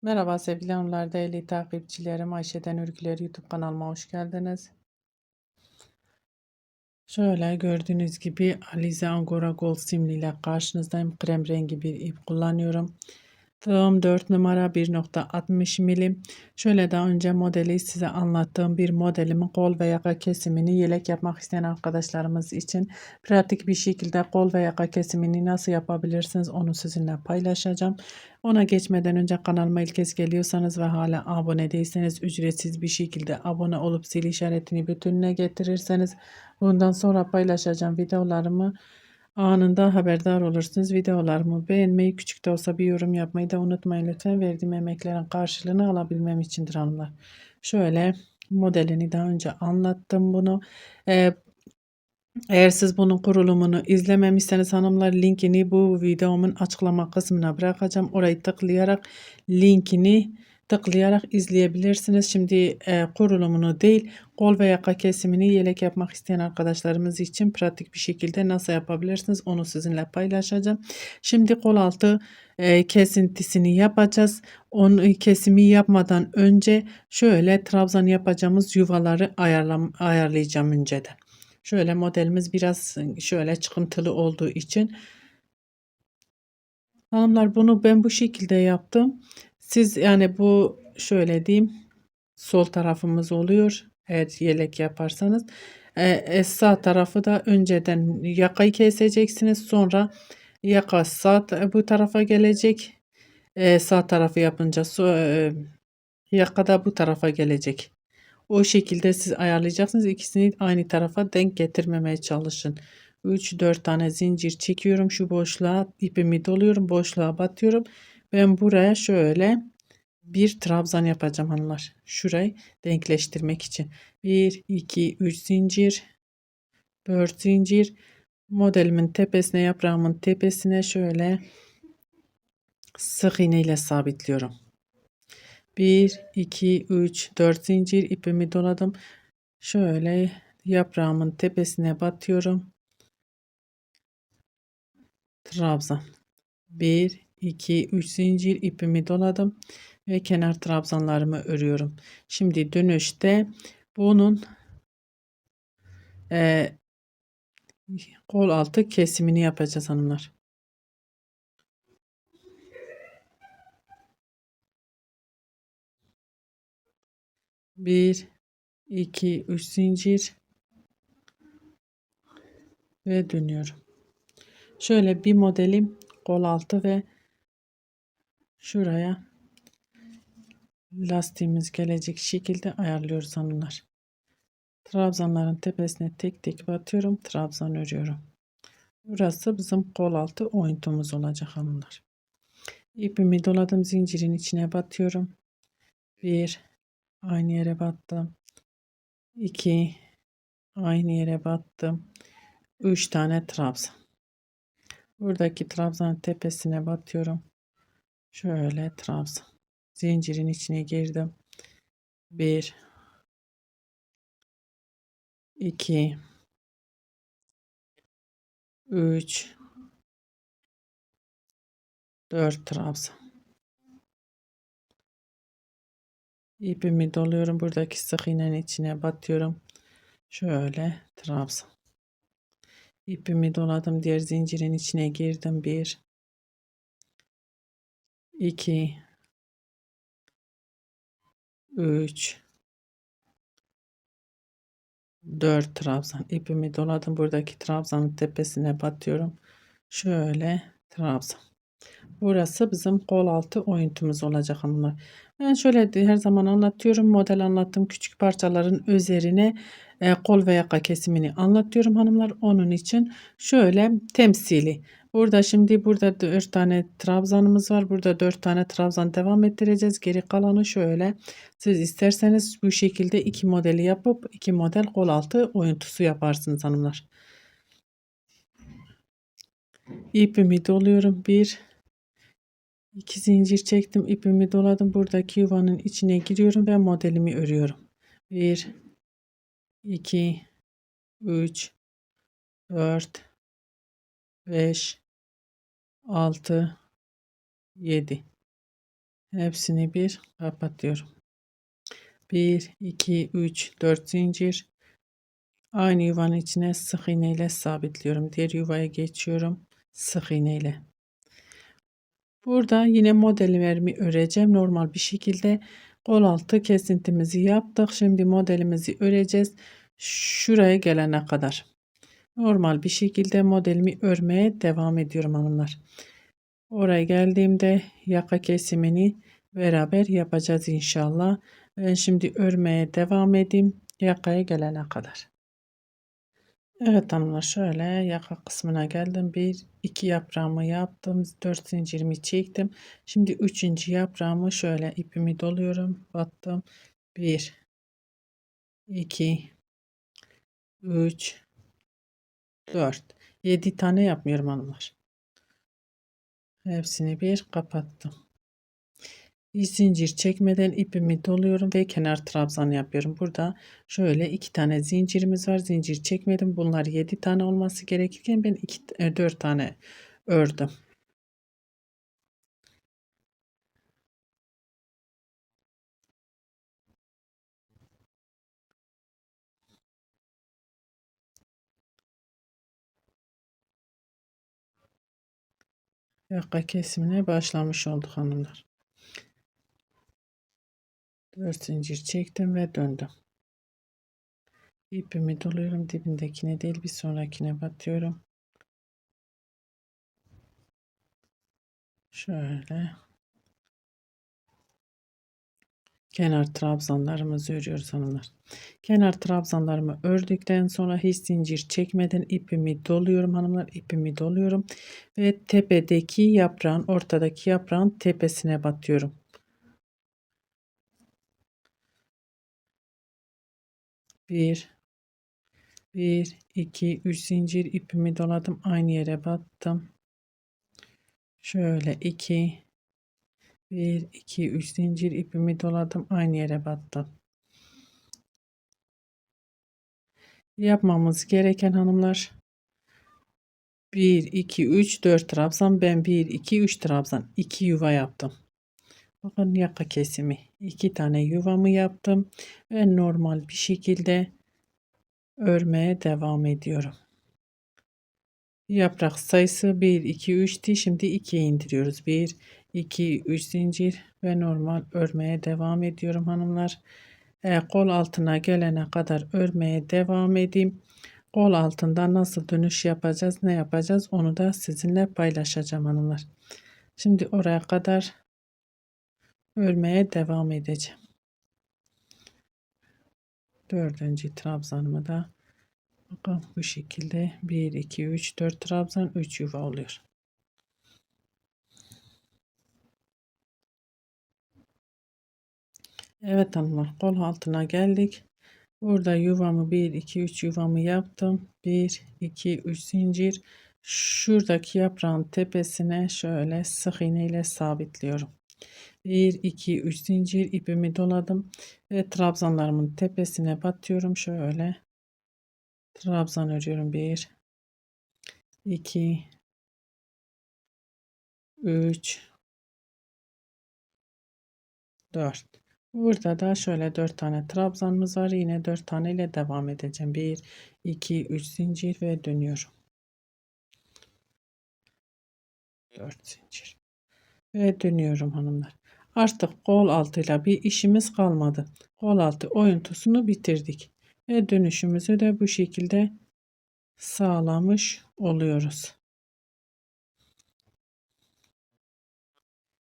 Merhaba sevgili hanımlar, değerli takipçilerim. Ayşe'den Örgüler YouTube kanalıma hoş geldiniz. Şöyle gördüğünüz gibi Alize Angora Gold simli ile karşınızdayım. Krem rengi bir ip kullanıyorum. Tığım 4 numara 1,60 milim. Şöyle daha önce modeli size anlattığım bir modelimin kol ve yaka kesimini yelek yapmak isteyen arkadaşlarımız için pratik bir şekilde kol ve yaka kesimini nasıl yapabilirsiniz onu sizinle paylaşacağım. Ona geçmeden önce kanalıma ilk kez geliyorsanız ve hala abone değilseniz ücretsiz bir şekilde abone olup zil işaretini bütününe getirirseniz bundan sonra paylaşacağım videolarımı anında haberdar olursunuz. Videolarımı beğenmeyi, küçük de olsa bir yorum yapmayı da unutmayın lütfen. Verdiğim emeklerin karşılığını alabilmem içindir hanımlar. Şöyle modelini daha önce anlattım bunu. Ee, Eğer siz bunun kurulumunu izlememişseniz hanımlar linkini bu videomun açıklama kısmına bırakacağım. Orayı tıklayarak izleyebilirsiniz. Şimdi kurulumunu değil kol ve yaka kesimini yelek yapmak isteyen arkadaşlarımız için pratik bir şekilde nasıl yapabilirsiniz onu sizinle paylaşacağım. Şimdi kol altı kesintisini yapacağız. Onu kesimi yapmadan önce şöyle trabzan yapacağımız yuvaları ayarlayacağım önceden. Şöyle modelimiz biraz şöyle çıkıntılı olduğu için hanımlar bunu ben bu şekilde yaptım. Siz yani bu şöyle diyeyim sol tarafımız oluyor. Eğer yelek yaparsanız sağ tarafı da önceden yakayı keseceksiniz. Sonra yaka bu tarafa gelecek. Sağ tarafı yapınca yaka da bu tarafa gelecek. O şekilde siz ayarlayacaksınız. İkisini aynı tarafa denk getirmemeye çalışın. 3-4 tane zincir çekiyorum. Şu boşluğa ipimi doluyorum. Boşluğa batıyorum. Ben buraya şöyle bir trabzan yapacağım hanımlar. Şurayı denkleştirmek için. 1, 2, 3 zincir. 4 zincir. Modelimin tepesine, yaprağımın tepesine şöyle sık iğne ile sabitliyorum. 1, 2, 3, 4 zincir ipimi doladım. Şöyle yaprağımın tepesine batıyorum. Trabzan. 1, 2, 3 zincir ipimi doladım. Ve kenar trabzanlarımı örüyorum. Şimdi dönüşte bunun e, kol altı kesimini yapacağız hanımlar. Bir, iki, üç zincir ve dönüyorum. Şöyle bir modelim kol altı ve şuraya lastiğimiz gelecek şekilde ayarlıyoruz hanımlar. Trabzanların tepesine tek tek batıyorum. Trabzan örüyorum. Burası bizim kol altı oyuntumuz olacak hanımlar. İpimi doladım. Zincirin içine batıyorum. 1, aynı yere battım. 2, aynı yere battım. 3 tane trabzan. Buradaki trabzanın tepesine batıyorum. Şöyle trabzan. Zincirin içine girdim. 1, 2, 3, 4 trabzan. İpimi doluyorum. Buradaki sık iğnenin içine batıyorum. Şöyle trabzan. İpimi doladım. Diğer zincirin içine girdim. 1, 2, 3, 4 trabzan. İpimi doladım. Buradaki trabzanın tepesine batıyorum. Şöyle trabzan. Burası bizim kol altı oyuntumuz olacak hanımlar. Ben şöyle her zaman anlatıyorum. Model anlattığım küçük parçaların üzerine kol ve yaka kesimini anlatıyorum hanımlar. Onun için şöyle temsili. Burada 4 tane trabzanımız var. Burada 4 tane trabzan devam ettireceğiz. Geri kalanı şöyle. Siz isterseniz bu şekilde iki modeli yapıp iki model kol altı oyuntusu yaparsınız hanımlar. İpimi doluyorum. 1, 2 zincir çektim, ipimi doladım. Buradaki yuvanın içine giriyorum ve modelimi örüyorum. 1, 2, 3, 4, 5, 6, 7. Hepsini bir kapatıyorum. 1, 2, 3, 4 zincir. Aynı yuvanın içine sık iğne ile sabitliyorum. Diğer yuvaya geçiyorum. Sık iğne ile. Burada yine modellerimi öreceğim. Normal bir şekilde kol altı kesintimizi yaptık. Şimdi modelimizi öreceğiz. Şuraya gelene kadar. Normal bir şekilde modelimi örmeye devam ediyorum hanımlar. Oraya geldiğimde yaka kesimini beraber yapacağız inşallah. Ben şimdi örmeye devam edeyim yakaya gelene kadar. Evet hanımlar, şöyle yaka kısmına geldim. Bir iki yaprağımı yaptım. 4 zincirimi çektim. Şimdi üçüncü yaprağımı şöyle ipimi doluyorum. Battım. 1 2 3 4 7 tane yapmıyorum hanımlar. Hepsini bir kapattım. Bir zincir çekmeden ipimi doluyorum ve kenar trabzan yapıyorum. Burada şöyle iki tane zincirimiz var. Zincir çekmedim. Bunlar 7 tane olması gerekirken ben 4 tane ördüm. Yaka kesimine başlamış olduk hanımlar. 4 zincir çektim ve döndüm. İpimi doluyorum. Dibindekine değil bir sonrakine batıyorum. Şöyle kenar trabzanlarımızı örüyoruz hanımlar. Kenar trabzanlarımı ördükten sonra hiç zincir çekmeden ipimi doluyorum hanımlar. İpimi doluyorum ve tepedeki yaprağın, ortadaki yaprağın tepesine batıyorum. Bir, 2, 3 zincir ipimi doladım. Aynı yere battım. Şöyle 2, 1, 2, 3 zincir ipimi doladım. Aynı yere battım. Yapmamız gereken hanımlar 1, 2, 3, 4 trabzan. Ben 1, 2, 3 trabzan. 2 yuva yaptım. Bakın yaka kesimi. 2 tane yuvamı yaptım. Ve normal bir şekilde örmeye devam ediyorum. Yaprak sayısı 1, 2, 3'ti. Şimdi 2'ye indiriyoruz. 1, 2, 3 zincir ve normal örmeye devam ediyorum hanımlar. Kol altına gelene kadar örmeye devam edeyim. Kol altında nasıl dönüş yapacağız, ne yapacağız onu da sizinle paylaşacağım hanımlar. Şimdi oraya kadar örmeye devam edeceğim. Dördüncü trabzanımı da bakın bu şekilde 1, 2, 3, 4 trabzan 3 yuva oluyor. Evet hanımlar, kol altına geldik. Burada yuvamı 1, 2, 3 yuvamı yaptım. 1, 2, 3 zincir. Şuradaki yaprağın tepesine şöyle sık iğne ile sabitliyorum. 1, 2, 3 zincir ipimi doladım ve trabzanlarımın tepesine batıyorum. Şöyle trabzan örüyorum. 1, 2, 3, 4. Burada da şöyle 4 tane trabzanımız var. Yine 4 tane ile devam edeceğim. 1, 2, 3 zincir ve dönüyorum. 4 zincir ve dönüyorum hanımlar. Artık kol altıyla bir işimiz kalmadı. Kol altı oyuntusunu bitirdik ve dönüşümüzü de bu şekilde sağlamış oluyoruz.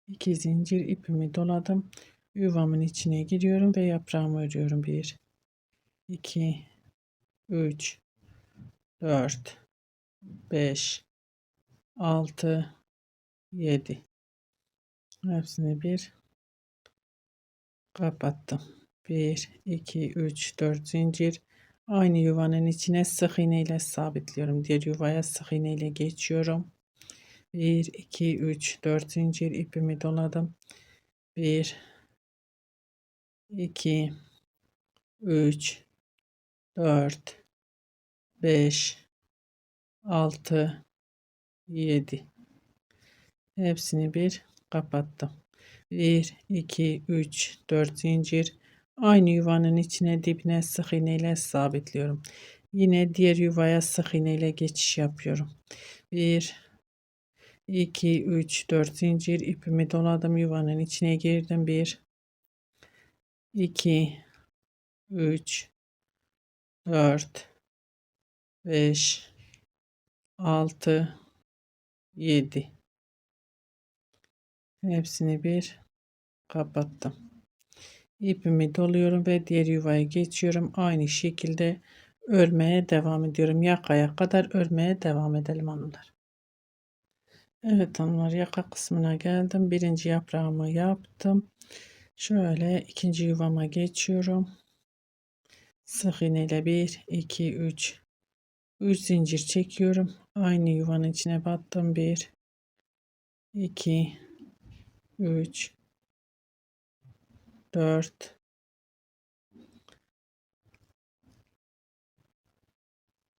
2 zincir ipimi doladım. Yuvamın içine giriyorum ve yaprağımı örüyorum. 1, 2, 3, 4, 5, 6, 7. Hepsini bir kapattım. 1, 2, 3, 4 zincir. Aynı yuvanın içine sık iğne ile sabitliyorum. Diğer yuvaya sık iğne ile geçiyorum. 1, 2, 3, 4 zincir ipimi doladım. 1, 2, 3, 4, 5, 6, 7. Hepsini bir kapattım. 1, 2, 3, 4 zincir. Aynı yuvanın içine dibine sık iğne ile sabitliyorum. Yine diğer yuvaya sık iğne ile geçiş yapıyorum. 1, 2, 3, 4 zincir ipimi doladım. Yuvanın içine girdim. 1, 2, 3, 4, 5, 6, 7. Hepsini bir kapattım. İpimi doluyorum ve diğer yuvaya geçiyorum. Aynı şekilde örmeye devam ediyorum. Yakaya kadar örmeye devam edelim hanımlar. Evet hanımlar, yaka kısmına geldim. Birinci yaprağımı yaptım. Şöyle ikinci yuvama geçiyorum. Sık iğne ile 1, 2, 3 zincir çekiyorum. Aynı yuvanın içine battım. 1, 2, 3, 4,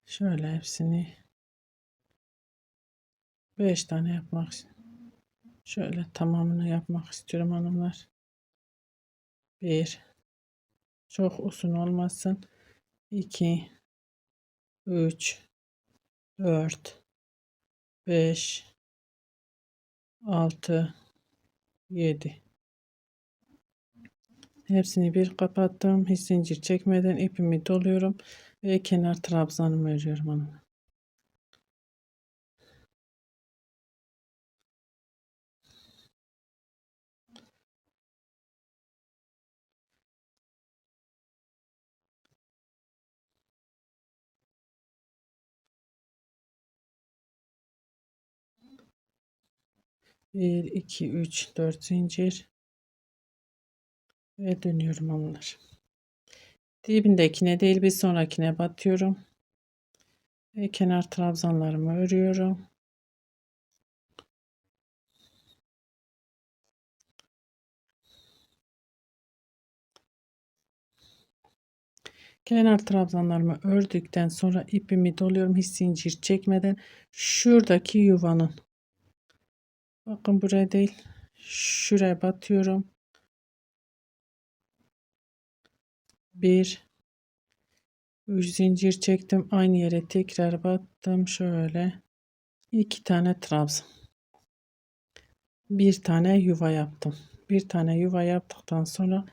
şöyle hepsini 5 tane yapmak istiyorum. Şöyle tamamını yapmak istiyorum hanımlar. 1, çok uzun olmasın. 2, 3, 4, 5, 6, 7. Hepsini bir kapattım. Hiç zincir çekmeden ipimi doluyorum ve kenar trabzanımı örüyorum hanımlar. 1, 2, 3, 4 zincir ve dönüyorum hanımlar. Dibindekine değil bir sonrakine batıyorum ve kenar trabzanlarımı örüyorum. Kenar trabzanlarımı ördükten sonra ipimi doluyorum hiç zincir çekmeden şuradaki yuvanın, bakın buraya değil, şuraya batıyorum. 1, 3 zincir çektim, aynı yere tekrar battım. Şöyle 2 tane trabzan, bir tane yuva yaptım. Bir tane yuva yaptıktan sonra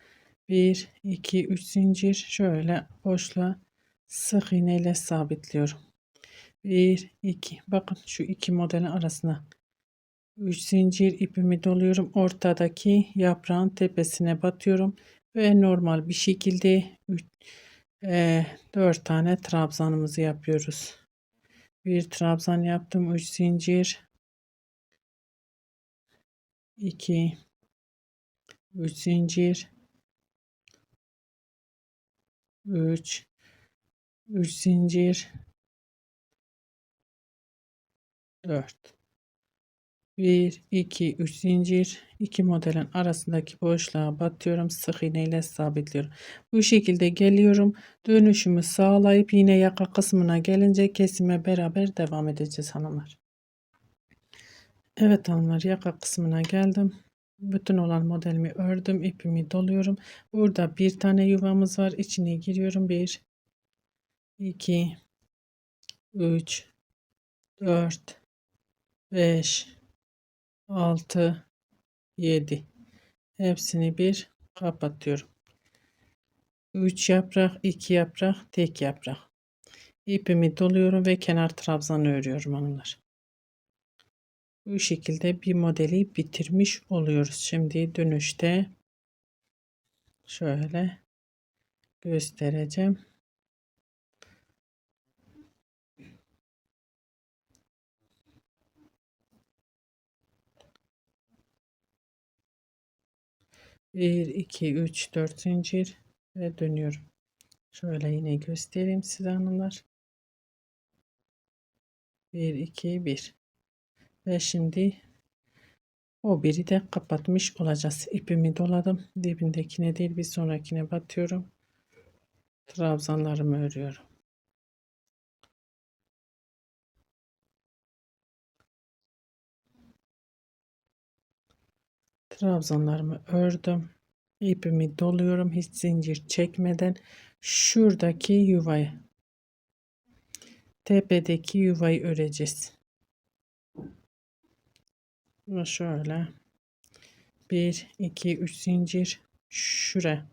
1, 2, 3 zincir şöyle boşluğa sık iğne ile sabitliyorum. 1, 2, bakın şu iki modelin arasına 3 zincir ipimi doluyorum. Ortadaki yaprağın tepesine batıyorum ve normal bir şekilde 4 tane trabzanımızı yapıyoruz. Bir trabzan yaptım, 3 zincir, 2, 3 zincir, 3, 3 zincir, 4. 1, 2, 3 zincir, 2 modelin arasındaki boşluğa batıyorum. Sık iğne ile sabitliyorum. Bu şekilde geliyorum. Dönüşümü sağlayıp yine yaka kısmına gelince kesime beraber devam edeceğiz hanımlar. Evet hanımlar, yaka kısmına geldim. Bütün olan modelimi ördüm. İpimi doluyorum. Burada bir tane yuvamız var. İçine giriyorum. 1, 2, 3, 4, 5, 6, 7. Hepsini bir kapatıyorum. 3 yaprak, 2 yaprak, tek yaprak. İpimi doluyorum ve kenar trabzanı örüyorum hanımlar. Bu şekilde bir modeli bitirmiş oluyoruz. Şimdi dönüşte şöyle göstereceğim. Bir, iki, üç, dört zincir ve dönüyorum. Şöyle yine göstereyim size hanımlar. 1, 2, 1. Ve şimdi o biri de kapatmış olacağız. İpimi doladım. Dibindekine değil bir sonrakine batıyorum. Trabzanlarımı örüyorum. Trabzanlarımı ördüm. İpimi doluyorum hiç zincir çekmeden. Şuradaki yuvayı, tepedeki yuvayı öreceğiz. Ve şöyle 1 2 3 zincir şuraya.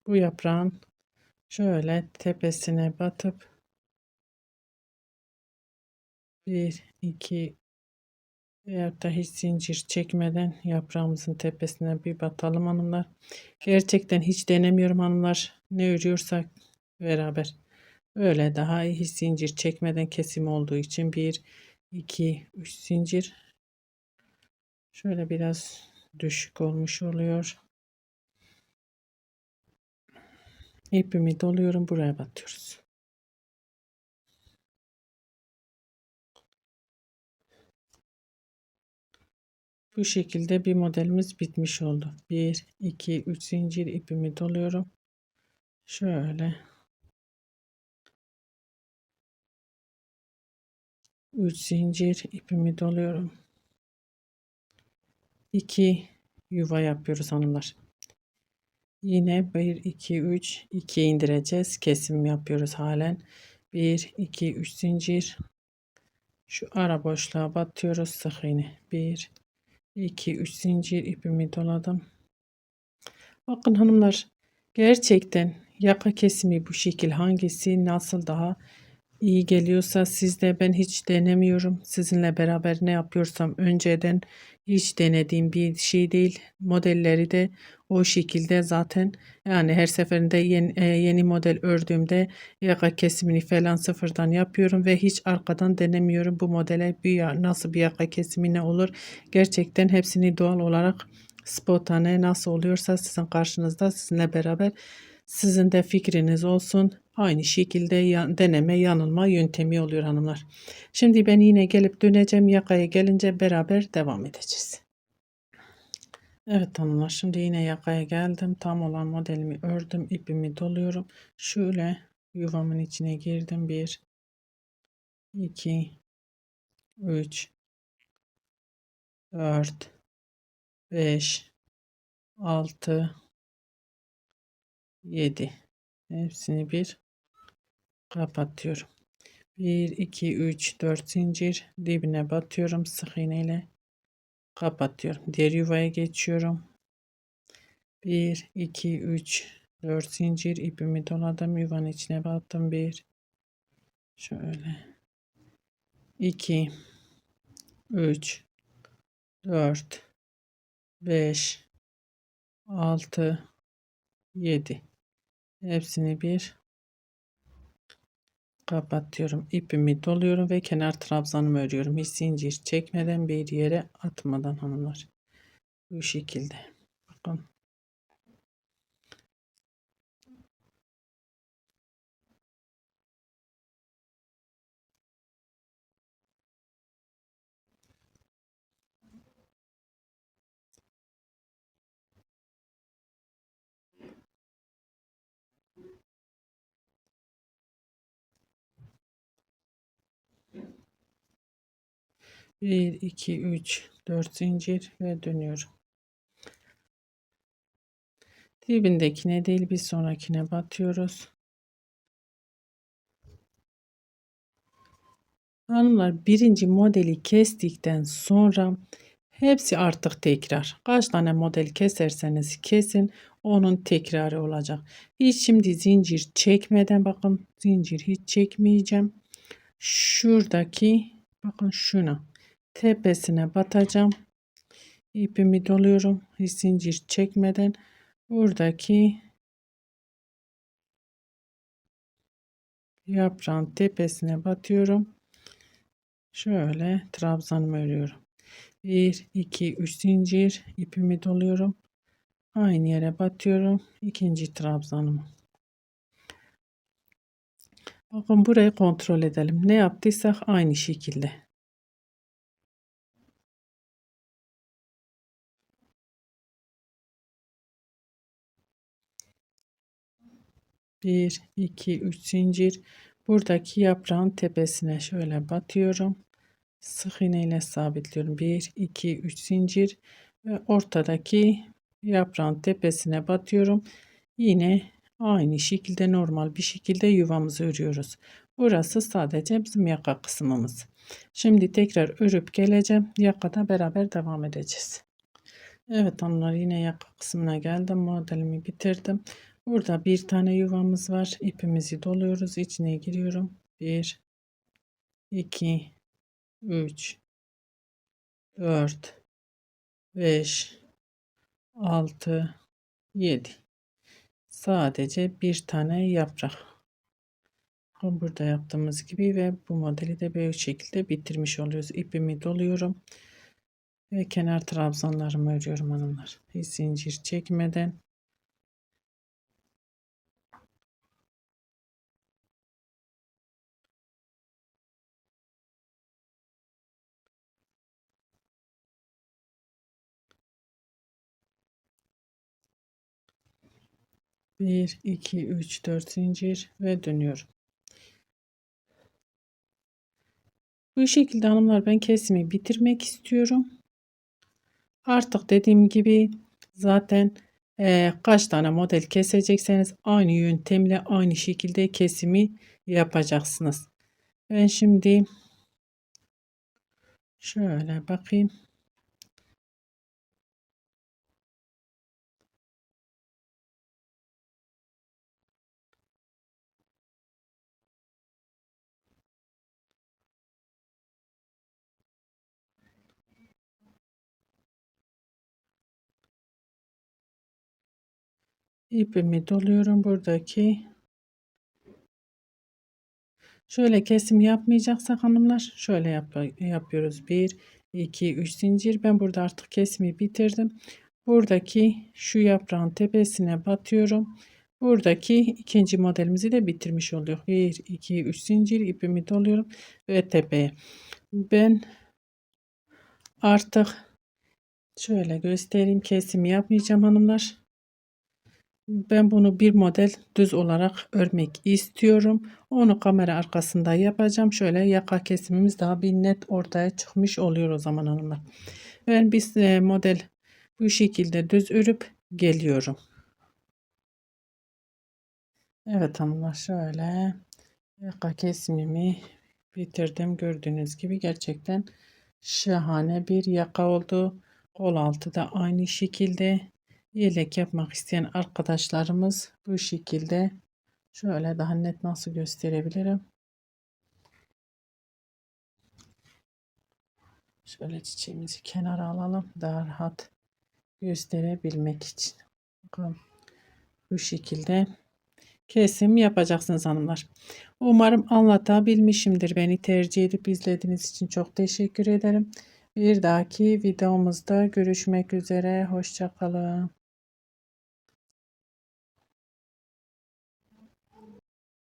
Bu yaprağın şöyle tepesine batıp 1 2 veyahut da hiç zincir çekmeden yaprağımızın tepesine bir batalım hanımlar. Gerçekten hiç denemiyorum hanımlar. Ne örüyorsak beraber. Öyle daha iyi, hiç zincir çekmeden kesim olduğu için 1 2 3 zincir. Şöyle biraz düşük olmuş oluyor. İpimi doluyorum, buraya batıyoruz. Bu şekilde bir modelimiz bitmiş oldu. 1 2 3 zincir ipimi doluyorum. Şöyle 3 zincir ipimi doluyorum. 2 yuva yapıyoruz hanımlar. Yine 1 2 3 2 indireceğiz. Kesim yapıyoruz halen. 1 2 3 zincir. Şu ara boşluğa batıyoruz, sık iğne. 1 2 3 zincir ipimi doladım. Bakın hanımlar, gerçekten yaka kesimi bu şekil hangisi nasıl daha iyi geliyorsa sizde, ben hiç denemiyorum. Sizinle beraber ne yapıyorsam önceden hiç denediğim bir şey değil. Modelleri de o şekilde zaten, yani her seferinde yeni model ördüğümde yaka kesimini falan sıfırdan yapıyorum ve hiç arkadan denemiyorum. Bu modele nasıl bir yaka kesimi ne olur. Gerçekten hepsini doğal olarak spontane nasıl oluyorsa sizin karşınızda, sizinle beraber sizin de fikriniz olsun. Aynı şekilde deneme yanılma yöntemi oluyor hanımlar. Şimdi ben yine gelip döneceğim. Yakaya gelince beraber devam edeceğiz. Evet hanımlar, şimdi yine yakaya geldim. Tam olan modelimi ördüm. İpimi doluyorum. Şöyle yuvamın içine girdim. 1 2 3 4 5 6 7, hepsini bir kapatıyorum. 1 2 3 4 zincir dibine batıyorum, sık iğne ile kapatıyorum. Diğer yuvaya geçiyorum. 1 2 3 4 zincir ipimi doladım, yuvanın içine battım. 1 şöyle 2 3 4 5 6 7, hepsini bir kapatıyorum. İpimi doluyorum ve kenar trabzanımı örüyorum. Hiç zincir çekmeden, bir yere atmadan hanımlar. Bu şekilde. Bakın. Bir, iki, üç, dört zincir ve dönüyorum. Dibindekine değil, bir sonrakine batıyoruz. Hanımlar, birinci modeli kestikten sonra hepsi artık tekrar. Kaç tane model keserseniz kesin, onun tekrarı olacak. Hiç şimdi zincir çekmeden, bakın zincir hiç çekmeyeceğim. Şuradaki, bakın şuna tepesine batacağım. İpimi doluyorum. Hiç zincir çekmeden buradaki yaprağın tepesine batıyorum. Şöyle trabzanımı örüyorum. 1 2 3 zincir ipimi doluyorum. Aynı yere batıyorum. İkinci trabzanımı. Bakın, burayı kontrol edelim. Ne yaptıysak aynı şekilde. Bir, iki, üç zincir. Buradaki yaprağın tepesine şöyle batıyorum. sık iğne ile sabitliyorum. 1 2 3 zincir ve ortadaki yaprağın tepesine batıyorum. Yine aynı şekilde normal bir şekilde yuvamızı örüyoruz. Burası sadece bizim yaka kısmımız. Şimdi tekrar örüp geleceğim. Yakada beraber devam edeceğiz. Evet hanımlar, yine yaka kısmına geldim. Modelimi bitirdim. Burada bir tane yuvamız var. İpimizi doluyoruz. İçine giriyorum. 1 2 3 4 5 6 7. Sadece bir tane yaprak. Burada yaptığımız gibi ve bu modeli de böyle şekilde bitirmiş oluyoruz. İpimi doluyorum ve kenar trabzanlarımı örüyorum hanımlar. Hiç zincir çekmeden. Bir, iki, üç, dört zincir ve dönüyorum. Bu şekilde hanımlar ben kesimi bitirmek istiyorum. Artık dediğim gibi zaten kaç tane model kesecekseniz aynı yöntemle aynı şekilde kesimi yapacaksınız. Ben şimdi şöyle bakayım. İpimi doluyorum buradaki. Şöyle kesim yapmayacaksak hanımlar şöyle yapıyoruz. 1 2 3 zincir. Ben burada artık kesimi bitirdim. Buradaki şu yaprağın tepesine batıyorum. Buradaki ikinci modelimizi de bitirmiş oluyor. 1 2 3 zincir, ipimi doluyorum ve tepeye. Ben artık şöyle göstereyim, kesimi yapmayacağım hanımlar. Ben bunu bir model düz olarak örmek istiyorum. Onu kamera arkasında yapacağım. Şöyle yaka kesimimiz daha bir net ortaya çıkmış oluyor o zaman hanımlar. Ben bir model bu şekilde düz örüp geliyorum. Evet hanımlar, şöyle yaka kesimimi bitirdim. Gördüğünüz gibi gerçekten şahane bir yaka oldu. Kol altı da aynı şekilde. Yelek yapmak isteyen arkadaşlarımız bu şekilde. Şöyle daha net nasıl gösterebilirim? Şöyle çiçeğimizi kenara alalım daha rahat gösterebilmek için. Bakın bu şekilde kesim yapacaksınız hanımlar. Umarım anlatabilmişimdir. Beni tercih edip izlediğiniz için çok teşekkür ederim. Bir dahaki videomuzda görüşmek üzere. Hoşça kalın.